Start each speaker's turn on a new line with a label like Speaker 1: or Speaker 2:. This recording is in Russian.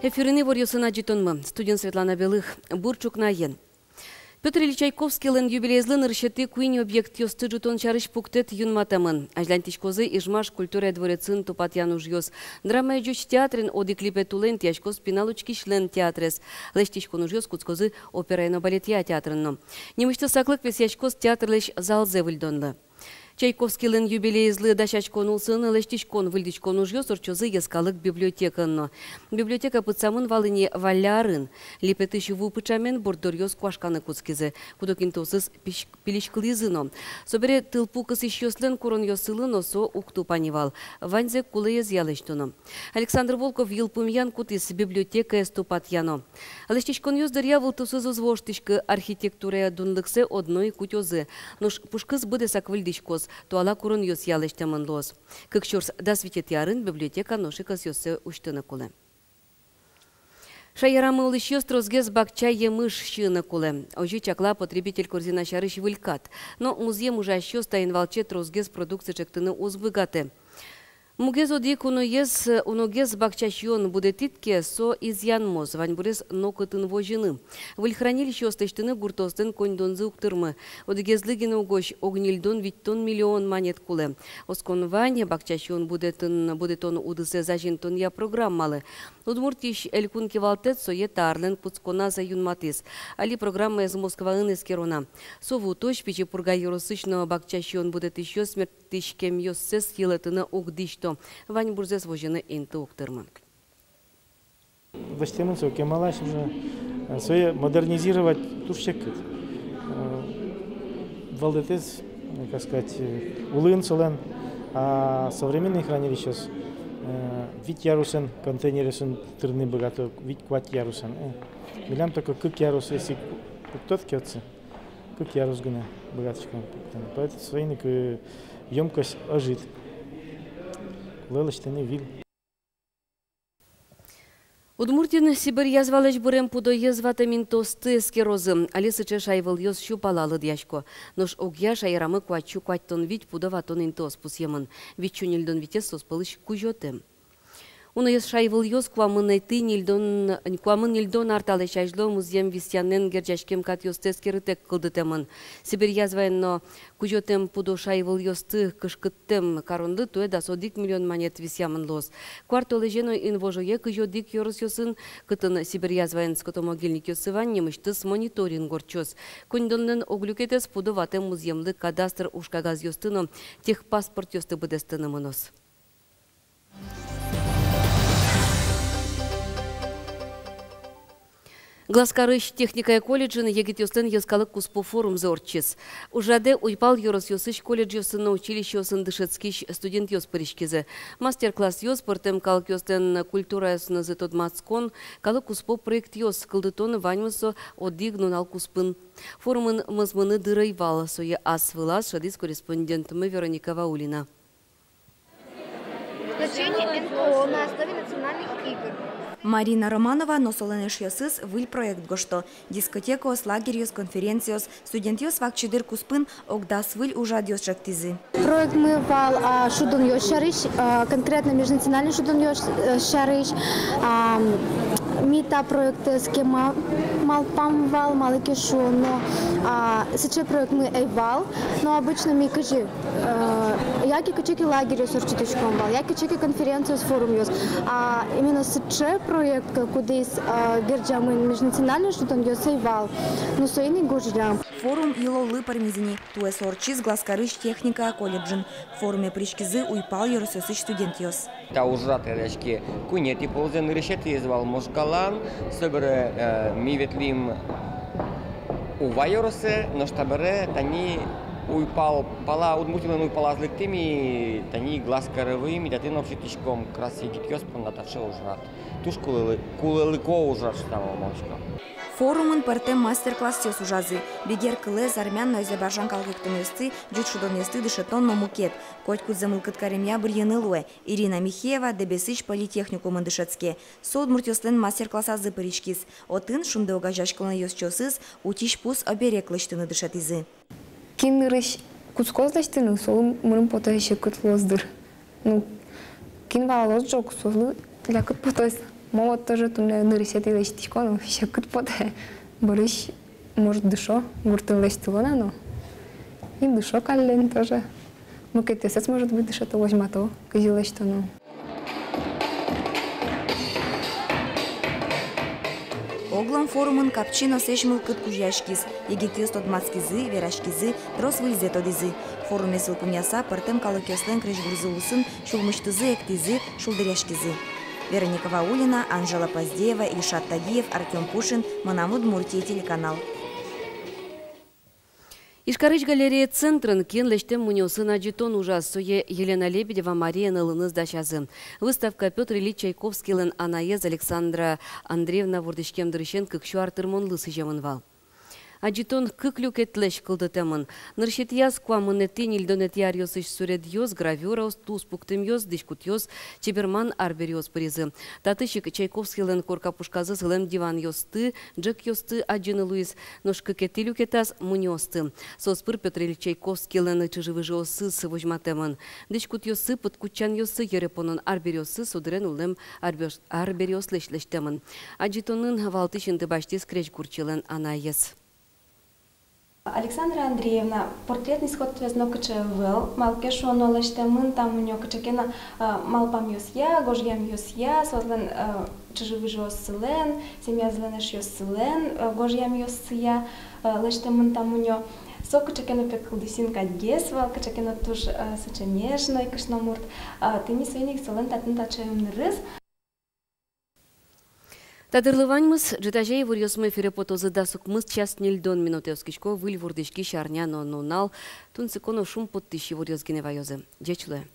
Speaker 1: Эфирины ворьосына житонмы. Студент Светлана Белых. Бурчук наен. Петр Ильич Чайковскийлен юбилейзлын ыршеты куин объект ёсты жутон чарыш пуктет юнматамын. Ажлантишкозы ижмаш культура дворецын тупатян уж ёс. Драма жуч театрин оди клипе тулен тяжкоз пиналучкишлен театрес. Лештишкон уж ёс куцкозы операйно балетия театрынно. Немышты саклык вес яшкоз театр леш залзе выльдонлы. Чайковскийлен юбилейзлы дашачкон улсын лештишкон выльдичкон уж ёс орчозы яскалык библиотеканно. Библиотека пыцамын валыне валярын. Липетыш ву пычамен бордор ёс квашканы куцкизе. Кудокин тосыз пилишкылизыно. Собере тылпу кыс ищёслен курон ёсылын осо укту панивал. Ванзе кулыез ялыштуно. Александр Волков йылпумьян кутис библиотека эступатьяно. Лештишкон ёс дыря вылтусыз узвоштышкы архитектура дунлыксе одной кутёзы. Нуш пушкыз быдесак выльдичкоз. Туала курон ёс ялыштамын лоз. Кыкчорс дасвитет ярын библиотека ношикас ёсы уштыны кулы. Шайярамы улыш ёс трозгез бакча емыш шыны кулы. Ожи чакла потребитель корзина шарыш вылькат. Но музеем уже щёс таин валче трозгез продукции чектыны узвыгаты. Мугез оди кунуез уногез бакчащион будетитке со изъянмоз, ваньбурез нокытын вожины. Выльхранилище остыштыны гуртостын коньдонзы уктырмы. Одигезлыгин угощ огнильдон виттон миллион монет кулы. Оскон вань бакчащион будетон удысе зажинтон я программалы. Удмуртиш элькун кевалтет сое тарлен пуцкона за юнматис. Али программа из Москвы скерона. Сову точ пичи пурга юросычного бакчащион будет еще смертишкем ёссес елетына угдишто. Вань бурзес вожины инты уктырмы.
Speaker 2: Властемынцев кемалась уже свои модернизировать турщекет. Валдетес, как сказать, улын солен, а современные хранилища вид ярусен, контейнересен трны богато, вид кват ярусен. Милям только как ярус, если кто-то кется, как ярус гуна богаточком. Поэтому свои емкость ожит. Лелыштыны вил.
Speaker 1: Удмуртин Сибирь язвалыч бурем пудо язватамин тосты скерозы. Алисыча шайвыл ёс щупалалы дяшко. Нож огья шайрамы квачу кваттон вить пудо ватон интос пусьемын. Вить чунильдон витес соспалыч кужоты. Уно ёс шайвыл ёс квамын нильдон арталы шайжло музеем вистянен герджашкем кат ёстес керытек кылдытемын. Сибирь язвайно кужотем пудо шайвыл ёсты кышкыттем каронды туэ да содик миллион монет висямын лос. Квартолы жено инвожое кыжодик ёрыс ёсын кытын Сибирь язвайн скотомогильник ёсыван немыштыс мониторинг горчос. Кундоннен оглюкетес пудо ватем музеемлы кадастр ушкагаз ёстыно техпаспорт ёсты быдестыны мынос. Гласкарыш техника колледжын егет ёстен яскалык куспо форум зорчис. Ужаде уйпал ёрос ёсыш колледж ёсын училище ёсын дышецкиш студент ёс паришкезе. Мастер-класс ёс портем калк ёстен культура ёсын зетод мацкон, калык куспо проект ёс кылдытон ваньмысо одигнун ал куспын. Форумын мызмыны дырайвал сое ас вылаз шадис корреспондентымы Вероника Ваулина.
Speaker 3: Значение НКО на основе национальных игр.
Speaker 4: Марина Романова носоленеш ёсыз выль проект гошто. Дискотекос, лагерьёс, конференциёс, студентёс вакчидыр куспын огдас выль ужад ёс жактизы.
Speaker 3: Проект мы вал шудун ёс шарыш, конкретно межнациональный шудун ёс шарыш. Мита проект схема малпам вал малыкишу, но сейчас проект мы эйвал, но обычно мы кажи яки качеки лагерь ёс орчиточком вал, яки качеки конференцию с форум ёс. Именно сейчас проект, куда из герджамы межнациональный шудун ёс эйвал, но соини гождям.
Speaker 4: Форум елолы пармизини, туэс орчиз гласкарыш техника колледжин. В форуме пришкизы уйпал ёрос ёсыч студент ёс.
Speaker 5: Та ужрат речки кунети ползен решети извал мошкалан, собере ми ветлим увайоросе, но штабере тани уйпал пала удмутилен уйпала злектими тани гласкаровыми датын общитишком краси гитёс понаташе ужрат. Туш кулелыко ужрат штамал мочка.
Speaker 4: Форумын партем мастер-класс ёс ужазы. Бегер кылез армян Азербайджан калгыктын ёсты, джутшудон ёсты дышетон но мукет. Котькут замылкыт каремья бір янылуэ. Ирина Михеева дебесыч политехникумын дышецке. Содмурт ёслен мастер-класс азы паришкиз. Отын шунды огажашкылны ёс чосыз, утиш пус обереклыштыны дышетизы.
Speaker 6: Кинырыш кускозлаштыны сол мырым потайшы кытлоздыр. Кин валоз жок солы лякыт потайс. Молот тоже тунне нырысет или штичкон, еще кытпоте. Борыш, может, душо, гуртын лестилона, но и душо каллен тоже. Мукетесец может быть дышато возьмато, козилэшто, но.
Speaker 4: Оглам форумын капчино сешмыл кыт кужяшкиз, егекиос тодмацкизы, верашкизы, трос выльзе тодизы. Форуме сылкуняса партем калыкеслен крежгурзы усын, шулмыштызы эктизы, шулдыряшкизы. Вероника Ваулина, Анжела Поздеева, Ильшат Тагиев, Артем Пушин, Манамуд, Муртия, телеканал.
Speaker 1: Ишкарыч галерея центрын кен лештем мунёсын аджитон ужас сое Елена Лебедева, Мария Нылыныз дашазы. Выставка Петр Ильич Чайковский лен Анаез Александра Андреевна Вурдышкем Дырышен кыкшу артырмон лысы жемынвал. Аджитон кыклюк этлеш кылды темын. Ныршет яз куамынетин илдонет ярьосыш сурет йоз, гравюра туз пуктым йоз, дишкут йоз, чеберман арбер йоз призы. Татышик Чайковский лен коркапушказы сылем диван йосты, джек йосты аджины луиз, ножкы кетилюкетас муньосты. Соспыр Петр Ильич Чайковский лен чыжывы жосы сывожма темын. Дишкут йосы подкучан йосы ерепонын арбер йосы судырен улем арбер йос лешлеш темын. Аджитонын валтышын дебаштис креч гурчилен Анаез.
Speaker 7: Александра Андреевна, портретный сход везно качевел, малкешу нолештемын там у него качекена малпам йосья, гожьям йосья, сотлен чуживы жосылен, семья зеленеш йосылен, гожьям йосья, лештемын там у него. Со качекена пекалдисин кадгес, вал качекена туж сочемешно и кашномурт. Ты не свиник селен татын тачаем рыз.
Speaker 1: Тадырлываньмыз житажей вурьосмы ферепотозы дасукмыз час нельдон минутевскичко выль вурдышки шарня но нал тунциконо шум подтыщи вурьозгине вайозы. Дечле.